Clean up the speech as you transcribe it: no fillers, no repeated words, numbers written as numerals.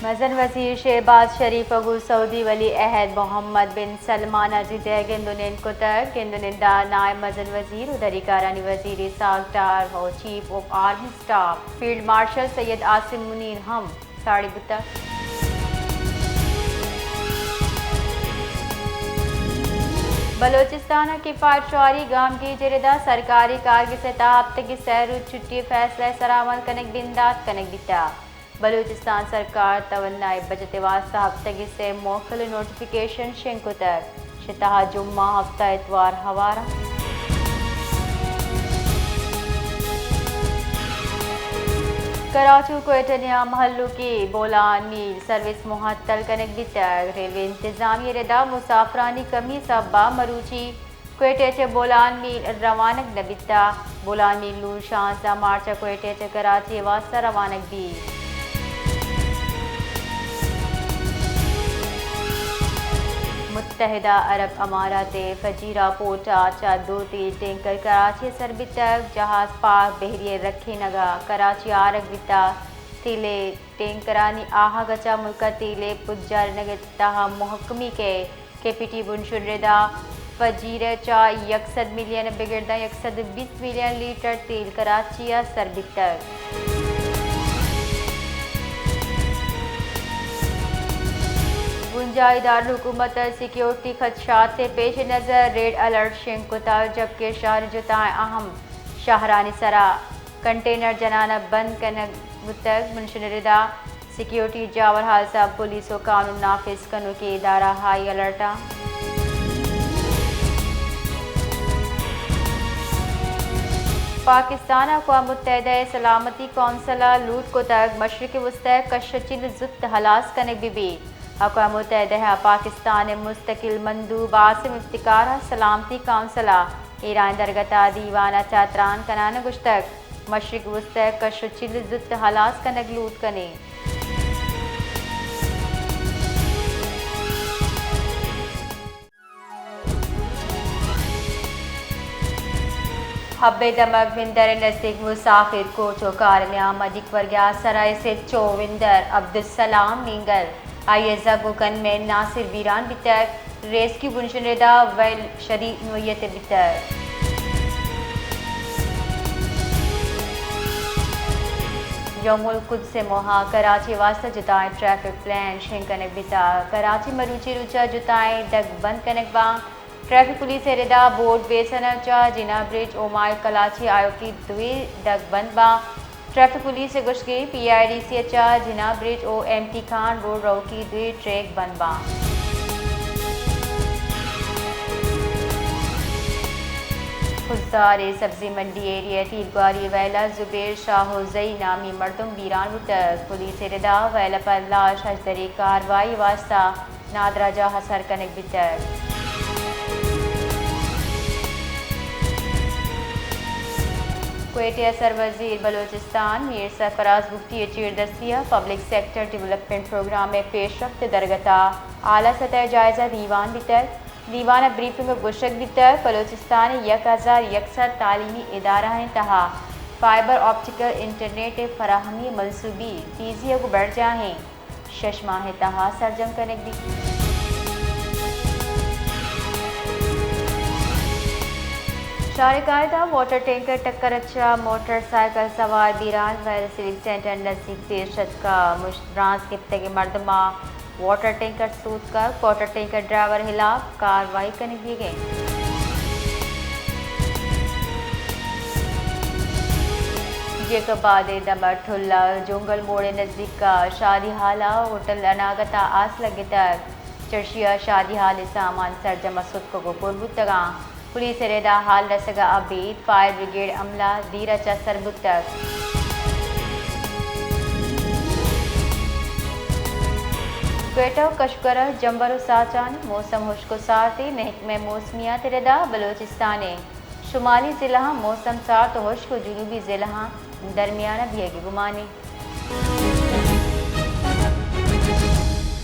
मजन वजीर शहबाज शरीफ अगू सऊदी वली अहद मोहम्मद बिन सलमान अजीज़ गेंदुनिन कुतर गेंदुनिंदा नायब मजन वजीर उदरिकारानी वजीर सागटार और chief of army staff field marshal Syed Asim Munir हम साड़ी बुतक बलोचिस्तान किफ़ायत शुआरी गाम की जरेदा सरकारी कारगी से हफ्ते की सैर छुट्टी फैसला सरामल कनक बिंदात कनक बिता बलूचिस्तान सरकार तवन्नाए बजट वास्ता हफ्ते की से मोखल नोटिफिकेशन शेंकुतर शिता जुम्मा हफ्ता इतवार हवारा कराची कोयटनिया महल्लू की बोलान मील सर्विस मुहत्तल कनक बितर रेलवे इंतजामिया रेदा मुसाफरानी कमी सब्बा मरूची कोयटे चे बोलान मील रवानक नबिता बोलान मील लूर शांसा मार्चा कोयटे चे कराची वास्ता रवानक भी मुत्तहिदा अरब अमारात फजीरा पोटा चा 2 तेल टैंकर कराची सरबित तक जहाज पाक बहरिए रखे नगा कराची आरग बिता तिले टैंकरानी आहा गचा मुल्का तिले पुजार नगता महकमी के पीटी बुनशुरेदा फजीरे चा 100 मिलियन बिगड़दा 120 मिलियन लीटर तेल कराची सरबित तक गुंजाइदार हुकूमत सिक्योरिटी खदशात से पेश नज़र रेड अलर्ट शेंकुता जबकि शहर जुताएं अहम शाहरानी सरा कंटेनर जनाना बंद कनक मुतक मुनशनरिदा सिक्योरिटी जावर हादसा पुलिस और कानून नाफिज कनु के इदारा हाई अलर्टा पाकिस्तान अक़वाम मुत्तहिदा सलामती कौंसला लूट को तक मशरक़ वस्ती कशचिल जुत हलास कनक बिबी अक़वाम मुत्तहिदा पाकिस्तान मुस्तकिल मंदूब आसिम इफ्तिकार सलामती कौंसला ईरान दरगता दीवाना चात्रान कनान गुश्तक मशरक़ वस्ती कशचिल जुत हलास कनक लूट कने हब्बे दमक विंदर नज़दीक मुसाफिर कोचो कार में आमदिक वर्ग्या सराय से चोविंदर अब्दुलसलाम मींगल आइए जगुकन में नासिर वीरान बितर रेस की बुनशनरेदा वैल शरीक नोयत बितर यमुल कुद से मोहा कराची वास्ता जुताएं ट्रैफिक प्लान शेंकनक बिता कराची मरूची रुचा जुताएं दग बंद कनक बा ट्रैफिक पुलिस रेदा बोर्ड बेसनचा जिना ब्रिज ओमाय कलाची आयो की दुई दग बंद बा ट्रैफिक पुलिस से गुश्गी PIDC अच्छा जिना ब्रिज ओ MT खान रोड रो की दुई ट्रैक बंद बा खुजदार सब्जी मंडी एरिया तीरगारी वैला जुबेर शाहोजई नामी मर्दम बीरान तक पुलिस रेदा वैला पर लाश हजदरी कार्रवाई वास्ता नादराजा हसर कनक बितर क्वेटिया सर वजीर बलोचिस्तान मीर सरफराज गुफ्ती चीर दस्तिया पब्लिक सेक्टर डेवलपमेंट प्रोग्राम में पेशरफ्त दरगता आला सतह जायजा दीवान बितर दीवाना ब्रीफिंग गुशक बितर बलोचिस्तान 1001 तालीमी इदारा हैं तहा फाइबर ऑप्टिकल इंटरनेट फराहमी मनसूबी तेजी को बढ़ जाएँ शशमा है तहा सरजम कनक भी शारकायदा वाटर टैंकर टक्कर अच्छा मोटरसाइकिल सवार बीरान वैल सिविक सेंटर नज़दीक पेशत का मुश्तराज कित्ते के मर्दमा वाटर टैंकर सूद कर वाटर टैंकर ड्राइवर खिलाफ कार्रवाई करने दी गई ये के बाद दमर ठुल्ला जोंगल मोड़े नज़दीक का शादी हाला होटल अनागता आस लगे तक चर्शिया शादी हाल सामान सरजम मसूद को गुपुर तगा पुलिस रेदा हाल रसगा अबीद फायर ब्रिगेड अमला दीरा चा सरबुत तक क्वेटा कशकर जंबर साचान मौसम खुश्को सारती महकमे मौसमियात रेदा बलोचिस्तान शुमाली ज़िला मौसम सार तो खुश्को जुनूबी ज़िला दरमियाना भी गुमानी